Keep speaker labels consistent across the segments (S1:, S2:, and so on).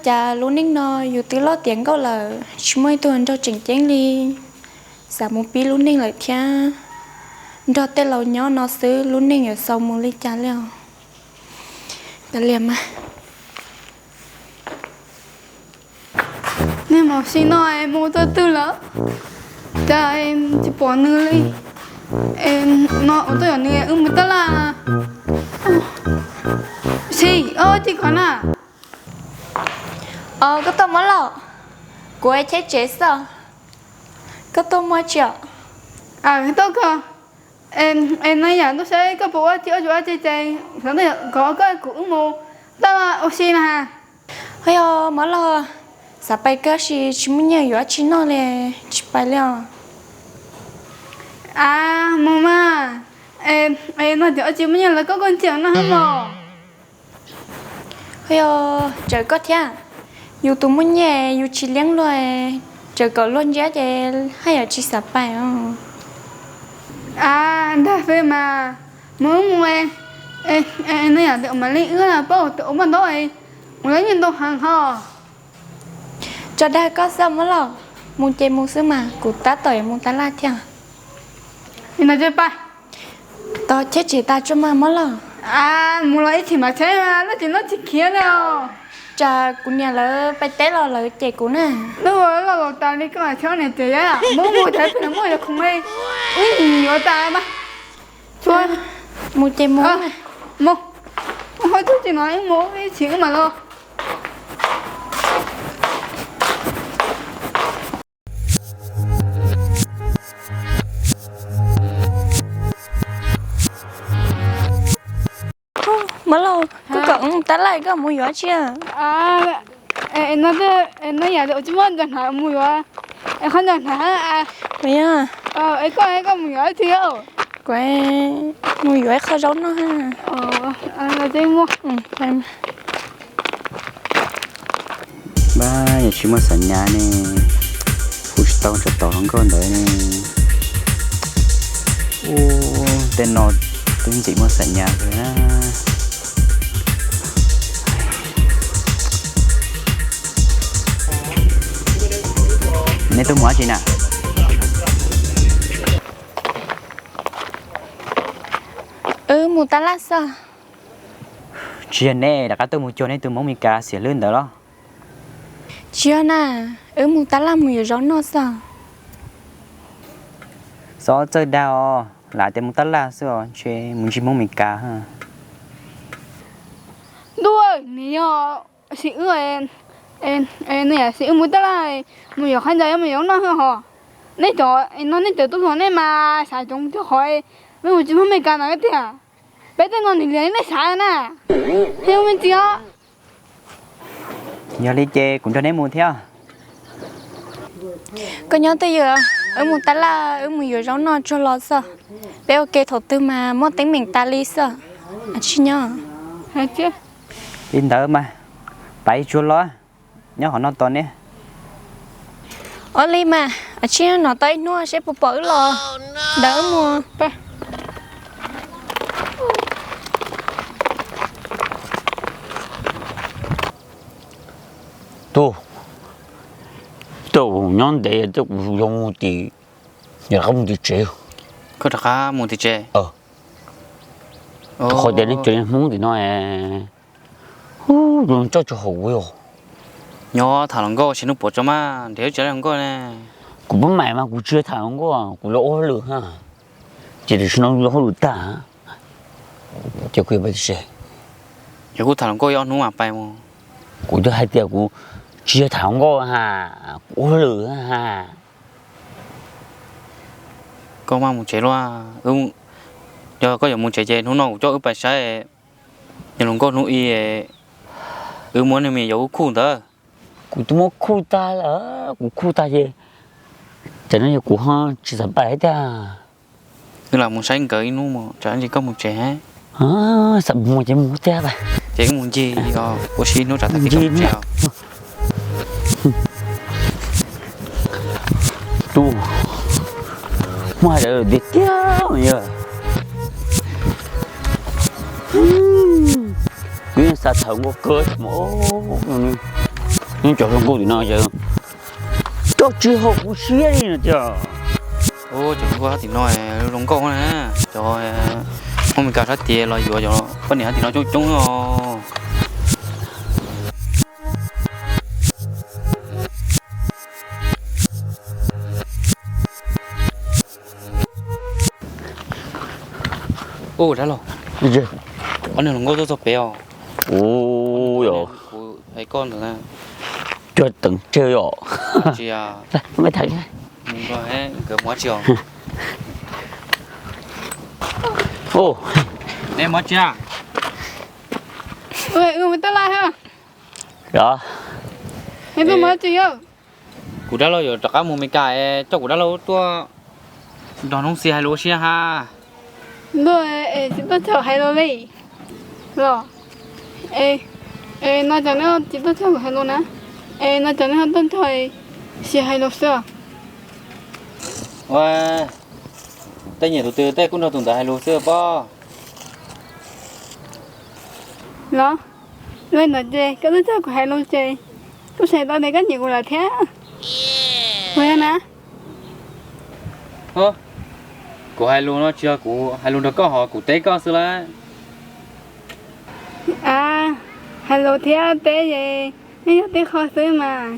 S1: cha luôn nín nó dù từ lo tiếng câu là chúng mới tuần cho chỉnh chén đi giả một pi luôn nín lại thia cho tên lâu nhỏ nó xứ luôn nín ở sau một ly cha leo ta liền mà
S2: nên mà xin nói em mua tôi tư lắm cha em chỉ bỏ nư đi em nó tôi ở nè mới tất là gì chị còn à
S1: cái tôm mới lọ của ai chết chết sao cái tôm mới chợ
S2: cái tốt cơ em nói nhà tôi sẽ có bộ chị ở chỗ chơi chơi sáng nay có cái cũng mua tao là oxy nè ha
S1: hay mới lọ sao bay cái gì chúng mình nhớ chỉ nó là chỉ bay leo
S2: mama em nói chỗ chị mình là có con chàng nó hết rồi
S1: hay trời có thế dù tụi mình nhẹ dù chỉ liếng rồi trời có luôn giá để hay là chỉ sắp bài không
S2: đã về mà mới mua em nói là mà lấy ứa là bao tụi mình thôi muốn lấy nhìn tôi hàng hò
S1: cho đây có sao mới lo muốn chơi muốn xứ mà cụ ta tỏi muốn ta la theo
S2: nhìn là chơi bài
S1: tao chết chỉ ta cho mà mới lo
S2: muốn lấy thì mà chơi mà nó chỉ kia đâu
S1: cha cụ nhà là bay té lo là chơi cụ nè
S2: đúng rồi là ta đi cái chỗ này chơi á muốn mua thấy phải mua được không đây nhiều ta mà thôi
S1: mua chơi mua
S2: mua thôi tôi chỉ nói mua cái chuyện mà lo
S1: mới lâu cứ cận ta lại cái mùi gió chưa
S2: em nói nhà được chứ mình chẳng hả mùi gió em không chẳng hả
S1: vậy
S2: em có mùi gió thiếu
S1: quay mùi gió khó giống nó ha
S2: là chơi mua
S1: em
S3: ba nhà chỉ mua sẵn nhà nè phụ tao cho tao không có nữa nè tên nó tên chỉ mua sẵn nhà rồi á nên tôi mua gì nè
S1: mua ta lát sao
S3: chuyện này đã cả tôi mua cho nên tôi muốn mình cả xỉa lên đó
S1: chưa nè mua ta lát mùi gió nó sao
S3: gió chơi đào lại tên muốn tất là sao chuyện muốn chỉ muốn mình cả ha
S2: đuôi nè sĩ ơi em nè sĩ muốn tất là mùi gió khăn giấy mùi gió nó hả nãy chỗ nó nãy chỗ tôi nói nãy mà xài chúng cho khỏi với một chút mình cả nói thế à bây giờ ngon thì lấy nó xài nè theo mình chưa
S3: nhớ đi chơi cũng cho nên mua theo
S1: có nhớ tới giờ mua ta là mùi gió gió nó cho lo sao bé ok thổ tư mà mua tính mình ta li sao chỉ nhớ
S2: hay chứ
S3: yên đỡ mà bảy chúa lo nhớ họ non toàn nè
S1: li mà chỉ nó tới nó sẽ bỏ bỏ lo đỡ mua
S4: tôi nhón để tôi dùng thì nhà không thì chịu
S3: có được à muốn thì chơi
S4: khỏi để đến chuyện muốn thì nói dùng cho hậu rồi
S3: nhớ thằng lòng go xin nó bỏ cho mà để cho lòng go nè
S4: cũng bấm mày mà cũng chưa thằng go cũng lỗ lửa ha chỉ để nó lỗ lửa ta cho cái bây giờ
S3: giờ cũng thằng lòng go ăn nó mà bay mà
S4: cũng cho hai tiêu cũng chưa thằng go ha cũng lửa ha
S3: có mà muốn chơi loa giờ có giờ muốn chơi nó nó cho bài sai giờ lòng go nó muốn em mình giấu khu đó
S4: cũng tôi muốn khu ta là cũng khu ta gì cho nên cũng ha chỉ là bài ta
S3: tức là muốn sáng cởi nó mà chẳng chỉ có một trẻ
S4: sắp mua chỉ mua cha vậy
S3: chỉ muốn gì bố xin nó trả lại cái công treo
S4: tu mà được đi theo nhờ quyên sa thầu một cơ mổ nhưng cho không có thì nó chứ cho chưa học cũng xía đi nữa chứ
S3: ô chẳng qua thì nói lông câu nè cho không mình cả sát tiền rồi vừa cho nó có nè thì nó chúng rồi ô đã rồi
S4: gì
S3: con này lông câu rất béo
S4: ôi yo
S3: thấy con rồi nè
S4: cho từng chơi yo
S3: chị à
S4: mới thấy
S3: mình có hết cái món chiều
S4: ô
S3: em món chia
S2: ơi mới tới lại ha
S4: đó
S2: em tôi mới chơi không
S3: cú đã lâu rồi tất cả mình cài cho cú đã lâu tua đòn không xì hay lúa xia ha
S2: rồi chúng tôi chờ hay rồi đi rồi nó cho nó chỉ tôi chờ hay luôn á nó cho nó tôi chờ xì hay rồi sao
S3: wow tay nhảy từ tay cũng đâu tồn tại hay lúa xưa po
S2: đó lên là chơi cái tôi chờ của hay luôn chơi tôi sẽ tao đây có nhiều là thế vậy nè
S3: ơ của hai lúa nó chưa của hai lúa nó có họ của té có xưa lá
S2: à hello thế té gì nếu té khó xứ mà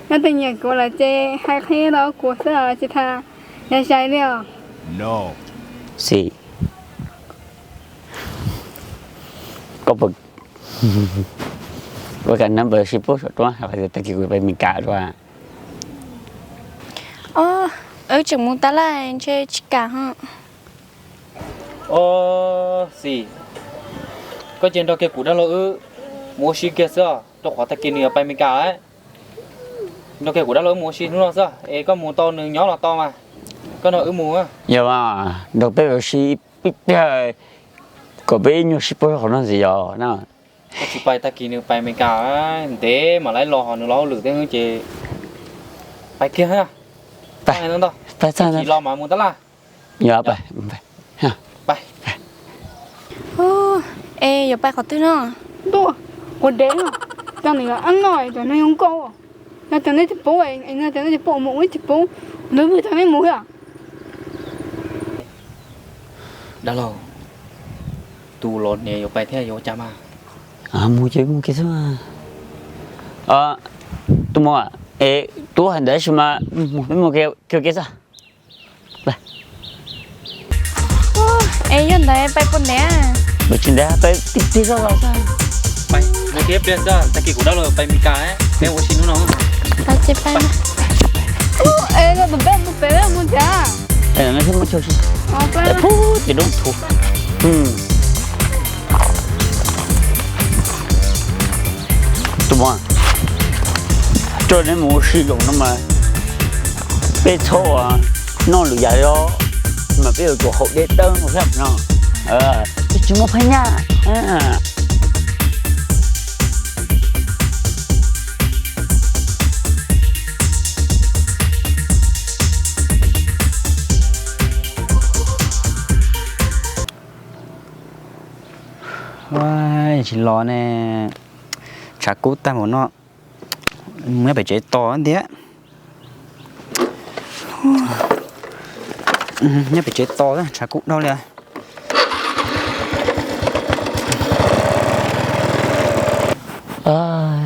S2: nó tự nhiên của là chơi hai khi đó của sao chị tha nhà sai liệu
S5: No.
S4: xì có bực với cả năm bữa ship post đó phải tự kêu về mình cả rồi
S1: ở trường muốn ta lại chơi cả ha
S3: ô gì có chuyện đó kia cú đã lâu ư mua xí kia xưa tôi khó ta kia nhiều bay mình cả ấy đó kia cú đã lâu mua xí nó xưa có mua to nương nhỏ là to mà có nó ư mua á
S4: giờ mà đầu bây giờ ship có bao nhiêu ship post nó gì rồi nó
S3: chỉ bay ta kia nhiều bay mình cả ấy thế mà lấy lò họ nó lò lử thế hương chị bay kia ha bay nữa đâu
S4: tại sao
S3: chỉ lo mà muốn ta là
S4: nhớ vậy ha
S3: bay
S1: giờ ba khó thứ nó
S2: đua của đế à cho này là ăn nói cho nó không câu à nó cho nó chụp bố anh nó cho nó chụp bố một chụp bố đối với thằng ấy mũi à
S3: đã lâu tu lột nè yo bay thế yo chama
S4: mua chơi mua cái thứ tôi mua tôi hành đấy mà mua cái sao
S1: dân đấy bay con đẻ
S4: bởi trên đấy bay tí sao sao
S3: bay mua tiếp đi ra ta kia cũng đã lâu bay mình cả ấy em có xin nó
S1: ta chơi bay
S2: nó tụi bé muốn chả
S4: nó không có chơi gì
S2: bay
S4: thì đúng thuộc tôi mua cho nên mua sử dụng nó mà bé thô à nó lười dài đó mà bây giờ của hậu đế tân một cái nó chúng nó phải nha
S6: wow, chỉ lo nè chả cố ta một nó mới phải chế to thế nhớ phải chế to đó chả cố đâu liền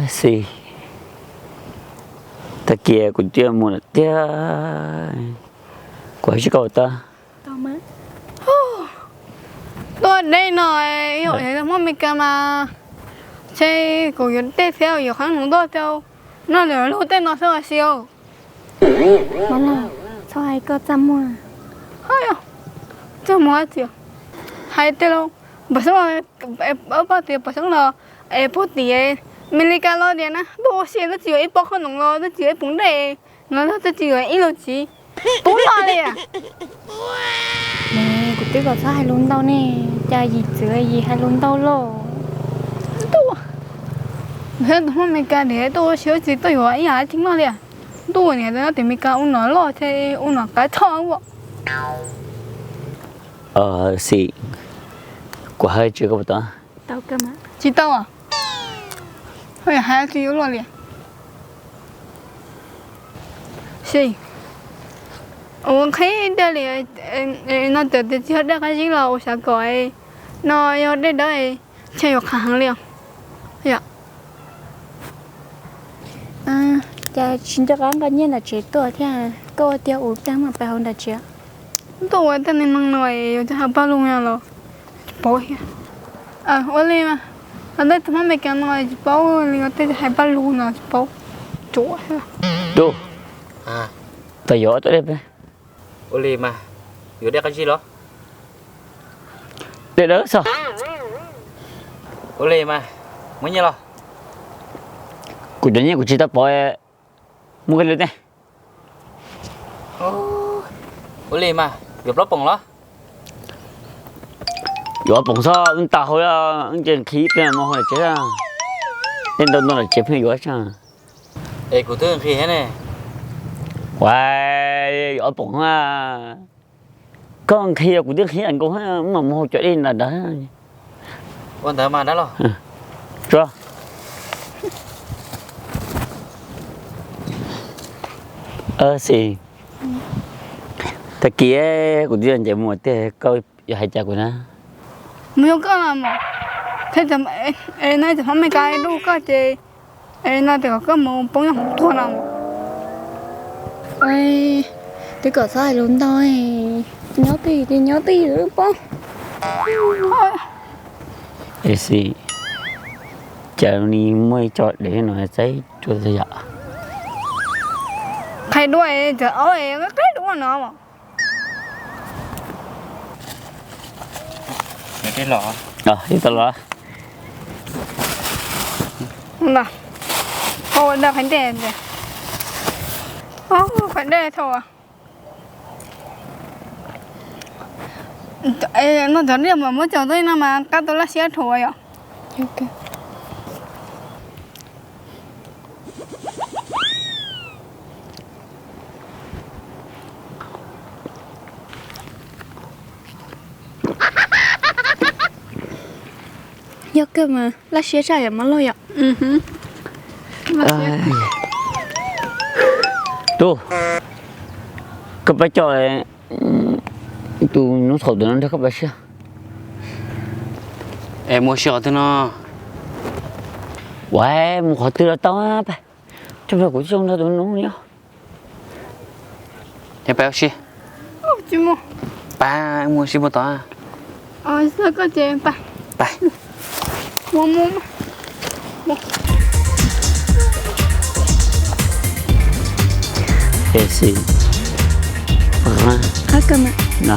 S4: xì ta kia cũng chưa mua được tia quay chứ cậu ta
S2: tôi đây nói hiểu thế là món mình cơ mà chơi cổ yến tết theo hiểu kháng đúng tôi theo nó lửa lô tên nó sao là siêu
S1: nó là sao ai có chăm mua
S2: hay à chưa mua gì hay tên luôn bữa sáng ở bao tiền bữa sáng là bữa tiền mình đi cả lo tiền á bữa sáng nó chỉ ít bao khăn nồng lo nó chỉ ít bún đề nó chỉ ít lô chỉ bún lo đi à
S1: nè của tôi có sao hay luôn đâu nè cha gì chữa gì hay luôn đâu lô
S2: thế thôi mình cả để tôi xíu chỉ tôi hỏi ý chính nó đi à tôi này nó thì mình cả uống nó lo thế uống nó cái thong vậy
S4: xì của hai chưa có ta
S1: tao cơ mà
S2: chị tao à thôi hai chị yếu luôn đi Sì. Ủa thấy đây là nó từ từ trước đó cái gì là sao gọi nó ở đây đó chơi học hàng liền. Dạ.
S1: À, cha xin cho cái nhiên là chế tuổi thế à, cô tiêu uống trắng mà phải không đã chế.
S2: Tôi tên này mang nói cho học bao luôn nha lo. Bố. À, ủa đi mà. Ở đây tụi mình cái nói bố liền ở đây học bao luôn nào bố. Chúa.
S4: Đồ.
S3: À,
S4: Tôi giỏi tới đây.
S3: Oli mà, vừa đây cái gì đó?
S4: Để đỡ sao?
S3: Oli mà, mới nhớ lo.
S4: Của đứa nhé của chị ta bỏ mua cái lưới này.
S3: Oli mà, vừa lót bông đó.
S4: Giỏi bổng sao? Anh ta hồi anh trên khí bên mà hồi chết à? Nên đâu nó là chết hơi giỏi sao?
S3: Ê, của tôi khi thế này.
S4: Wow, giỏi bổng à! Con khi của đứa khí anh cũng mà mua chỗ đi là đó.
S3: Quan tâm mà đó lo.
S4: Chưa? Gì? Thật kia của đứa anh chạy mua thì coi hai cha của nó.
S2: Mình có làm mà. Thế thì này thì không mấy cái đủ cái gì. Này thì có một bông nhang thua nào.
S1: Ôi, tôi có sai luôn thôi. Nhớ tí nữa bố.
S4: Gì? Chờ đi mới chọn để nó thấy cho tôi dạ.
S2: Khai đuôi trời ơi, cái đúng là nó mà.
S3: Cái lọ.
S4: Đi tao lo.
S2: Nào. Thôi đã phải đèn rồi. Phải đèn thôi à. Nó thật điểm mà mới chờ tới nó mà các tôi là xe thôi à.
S1: Ok. Nhớ cơ mà, là xe chạy ở mà lôi ạ.
S4: Tu. Các bạn cho tu nó thổi được nó các bạn xem.
S3: Em mua sữa thế nó.
S4: Wow, một họ từ to á bà. Trong đó của trong đó tụi nó nhá.
S3: Em béo xí.
S2: Chú mua.
S3: Ba em mua xí một to.
S2: Sao có chị ba.
S3: Ba.
S2: Mua.
S4: Gì?
S1: Hết cơ mà.
S4: Nè.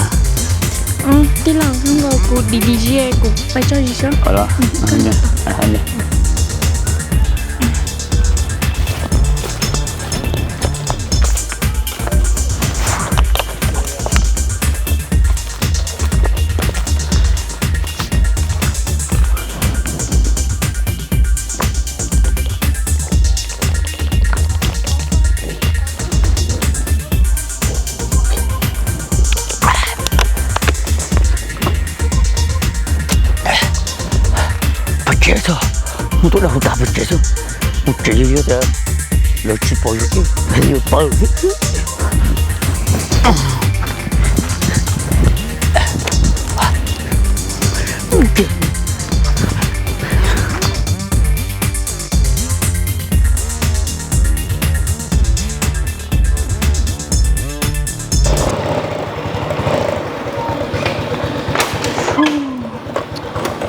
S1: Tí lòng không ngờ của DJ của phải cho gì sao?
S4: Ở đó. Anh nè. Chết rồi, một tối đầu ta bị chết rồi, một chị như thế, lời chỉ bỏ vô cái, hình như bỏ hết.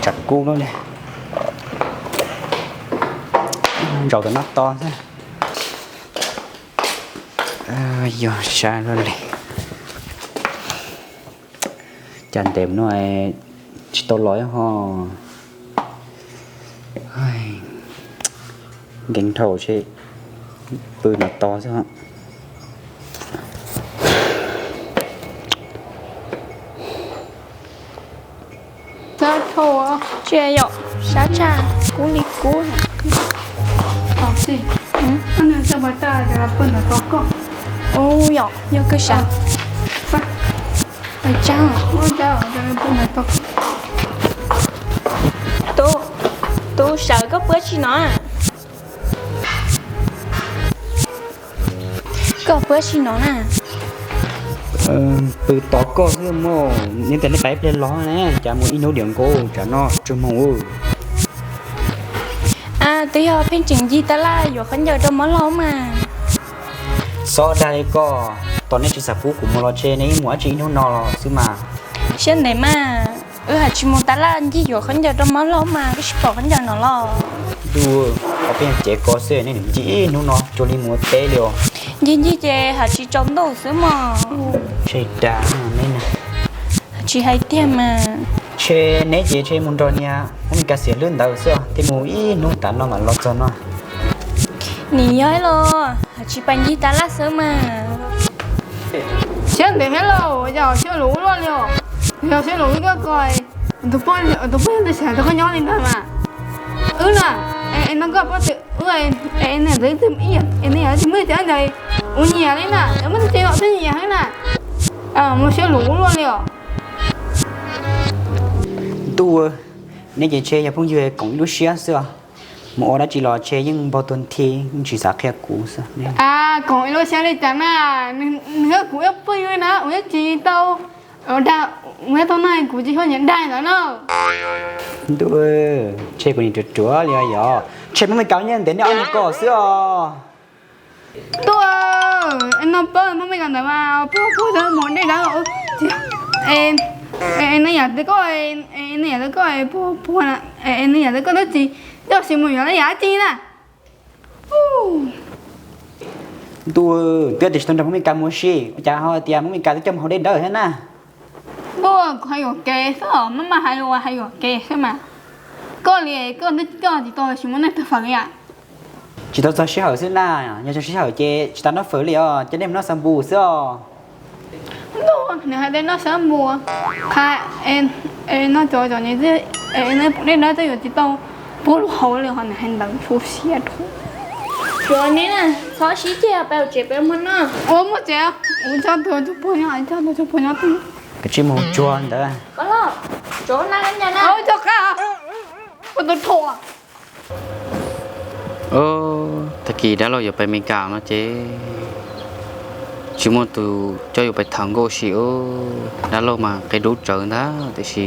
S6: Chặt cu nó này. Rau cái nắp to thế. Giờ xa luôn này. Chăn tèm nó ai chỉ tao lói ho. Gánh thầu chứ bự nó to chứ hả?
S2: Sao thôi à?
S1: Chưa dọ, sao cha, cú đi cú.
S2: Sì. Anh sao bà ta cho bên là có.
S1: Ô dọ, nhớ cơ sao? Phải chăng?
S2: Ôi trời ơi, bên là có.
S1: Tôi sợ có bữa chi nó à? có bữa xin nó nè
S6: từ tỏ co thôi mà nhưngแต่ในไปเป็นล้อนะจะมูอีโนเดียงโกจะนอจะมอง
S1: à tí họ phiên chỉnh gì ta la rồi khán giờ trong món lâu mà
S6: ซอได้ก็ตอนนี้จิสับฟูกุมรอเชนี่หมัวจีนู่นนอซื้อมา
S1: xem này mà hả chỉ muốn ta la gì rồi khán giờ trong món lâu mà cái sport khán giờ nó lo
S6: ดูเขาเป็นเจ๊กอเซ่นี่หนึ่งจีนู่นนอโจลีมัวเตเลียว
S1: gì chè hả chỉ chống đồ xứ mà
S6: ใช่ด่าไม่นะ
S1: chỉ hay tiền mà
S6: เชเนเจเชมุนดอเนี่ยมันมีการเสียเรื่องดาวเสื้อที่มูอีนู่นตานนอมันรอจอนอ
S1: nỉ nhói lo hả chỉ bàn gì ta la xứ mà
S2: Xem để hello, giờ xem lũ luôn liều. Giờ xem lũ cái coi. Tụi bọn tôi sẽ tụi con lên thôi mà. Nè, em nó có tự em này thấy tìm ý, em này thì mới thế này. Nhà đấy nè, em mới chơi họ thế nhà thế nè. Mà xem lũ luôn liều.
S6: ตัวในเจเชอย่าพุ่งยืนกงดูเชียเสื้อหมอได้จีรอเชยังบอตุนทีจีสาแค่กูซะเนี่ย
S2: Còn em nói xem đi chẳng à, nước của em bây giờ nè, em chỉ tao ở đâu, mấy tao này của chỉ có nhận đại nữa nè.
S6: ตัวเชกูนี่จุดจั่วเลยอ่ะเชมันไม่เก่าเนี่ยแต่เนี่ยเอาหนูก่อเสื้อ
S2: Tôi em nói bơ nó mới gần được mà, bơ giờ muốn đi đâu em nói giờ có em nói giờ có bơ là em nói giờ có cái gì, đâu xí mùi nó giá chi nè.
S6: ตัวเติดตรงไม่การมัวชีจ้าเขาเตรียมไม่การจะจำเขาได้เด้อใช่ไหม
S2: Tôi hay có kê sao mà hay có kê sao mà có liền có nước có thì tôi chỉ muốn nói tôi phải à.
S6: chỉ tao cho sĩ hậu xưa na nhà cho sĩ hậu chê chỉ tao nó phở liền cho nên nó sắm bù xưa
S2: Tôi nếu hai đứa nó sớm mua khai em nó cho như thế em nó tôi chỉ tao bố hậu liền họ hành động phù xe thôi.
S1: rồi nè nè khó xí chè bèo chè bèo món nó
S2: Ủa mà chè cho tôi cho bố nhỏ tôi
S6: cái chim màu chuan đó
S1: có lo chỗ nào đến nhà nào
S2: ôi cho cả tôi thua
S3: โอ้ตะกี้ได้เราอยู่ไปอเมริกาเนาะเจ๊ชิมอนตูเจ้าอยู่ไปทางโกชิโอได้เรามาไปดูเจอนะแต่ชี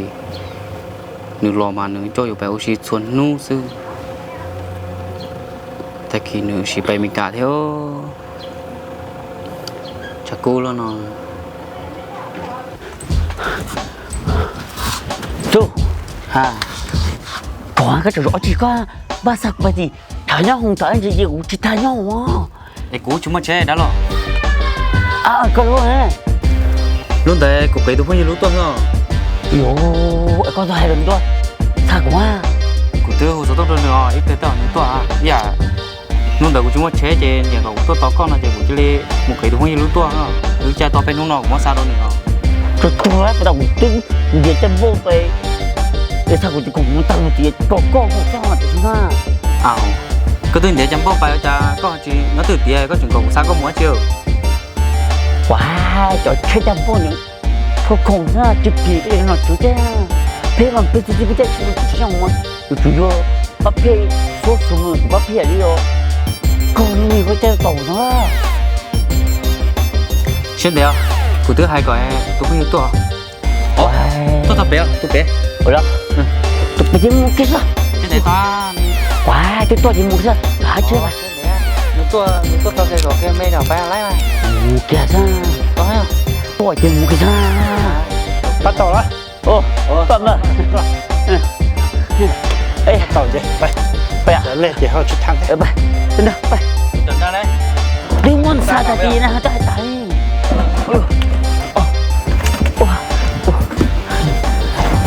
S3: นึกรอมานึงเจ้าอยู่ไปโอชิชวนนู้ซื้อตะกี้นึงชีไปอเมริกาเที่ยวจะกู้แล้วเนาะ
S4: chú
S3: ฮ่า
S4: có cái chỗ rõ chỉ có ba sạc ba gì thả nhau không thả gì gì cũng chỉ thả nhau mà
S3: ไอ้กูชุมาเจ๊ได้หรอ
S4: có luôn hả
S3: รุ่นแต่กูไปดูพวกนี้รู้ตัวเนาะ
S4: yo có dài lần thôi sạc quá
S3: กูเจอหัวตัวตัวเนาะอีกแต่ตัวนึงตัวอย่ารุ่นแต่กูชุมาเจ๊เจ๊อย่างกับตัวต่อก้อนนะเจ๊กูจะเลยมึงเคยดูพวกนี้รู้ตัวเนาะหรือจะต่อไปนู่นเนาะกูมาซาโดนเนาะ
S4: tôi tôi bắt đầu tính về chân vô về để sao cũng cũng muốn tăng một tí có một sao mà chúng ta
S3: อ้าวก็ตื่นเดี๋ยวจำพวกไปจ้าก็จีnó từ tiề có chừng cầu sao có múa chiều
S4: wow cho chơi chân vô những có cùng ra chụp gì để nó chú cha thế mà bây giờ chú xong mà chú vô bắt phe số số người bắt phe đi rồi còn nhiều cái chơi tổ nữa
S3: trên đấy cụ thứ hai gọi tôi không hiểu tôi tôi tập bé
S4: ủa đó tụi bây giờ mua cái gì
S3: trên đấy ta
S4: wow cái tôi chỉ mua cái gì hả chưa
S3: tôi cái mây nào bay lại mà
S4: kìa ra
S3: có hay không
S4: tôi chỉ mua cái gì
S6: bắt đầu đó
S4: ô tận rồi ê
S6: tàu gìไป
S4: bây giờ
S6: lên thì họ chụp thang thế
S4: bây đến đâu bây
S3: đừng ra đấy
S4: đi muốn xa ta đi nè tại tại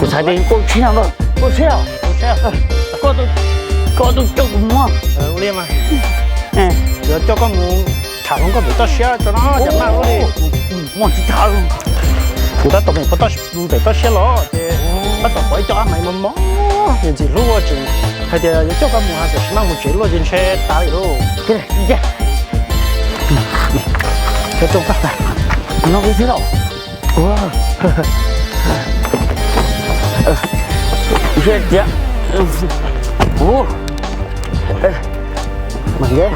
S4: cô sai đi cô chi nào rồi cô sao cô tôi cho cũng mua
S6: Uli mà giờ cho con muốn thả không có bị tao xé cho nó chẳng nào đi
S4: mua chỉ thả luôn
S6: cụ ta tụi mình phải tao để tao xé lo thì bắt đầu phải cho mày mắm mó hiện gì luôn chứ hay thì cho con muốn thì mang một chuyện luôn trên xe tao đi luôn
S4: cái này đi ra
S6: cho trông các bạn
S4: nó cái thế nào chết chứ mày ghê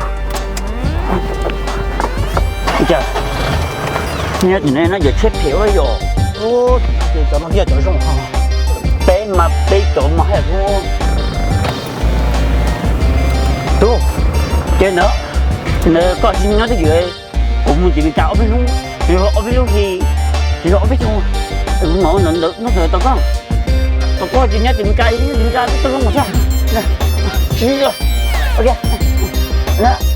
S4: Chà, nhớ từ này nó giờ chết phiếu rồi rồi.
S6: ô thì cho nó kia cho xong ha
S4: Bé mà bé trộm mà hay không?
S6: đúng
S4: Cái nữa, có gì nó thì gì? Cũng muốn chỉ bị cạo bên luôn, thì họ bên luôn thì họ biết không? Đừng ngỏ nợ được nó thời tao có gì nhá tìm cay tôi không có sao. Nè, đi rồi, ok, nè.